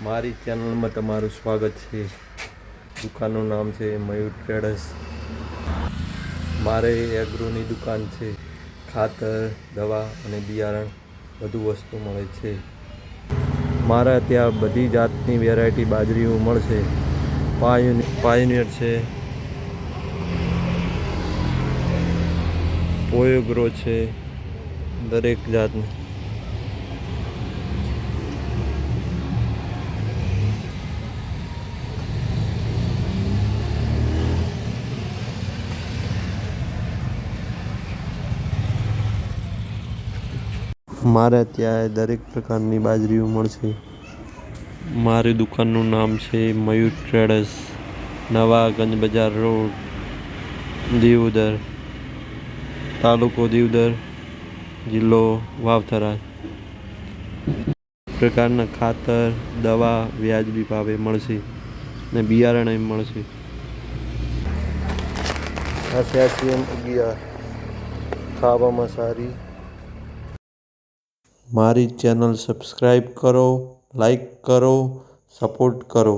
મારી ચેનલમાં તમારું સ્વાગત છે. દુકાનનું નામ છે મયુર ટ્રેડર્સ. મારે એગ્રોની દુકાન છે. ખાતર, દવા અને બિયારણ બધું વસ્તુ મળે છે. મારા ત્યાં બધી જાતની વેરાયટી બાજરીઓ મળશે. પાયોનિયર છે, પોયોગ્રો છે, દરેક જાતની. મારે ત્યાં દરેક પ્રકારની બાજરીઓ મળશે. મારી દુકાનનું નામ છે મયુર ટ્રેડર્સ, નવાગંજ બજાર રોડ, દીવદર, તાલુકો દીવદર, જિલ્લો વાવથરા. પ્રકારના ખાતર, દવા વ્યાજબી ભાવે મળશે ને બિયારણ મળશે. આ સેશિયમ 11 ખાવામાં સારી. મારી ચેનલ સબસ્ક્રાઈબ કરો, લાઈક કરો, સપોર્ટ કરો.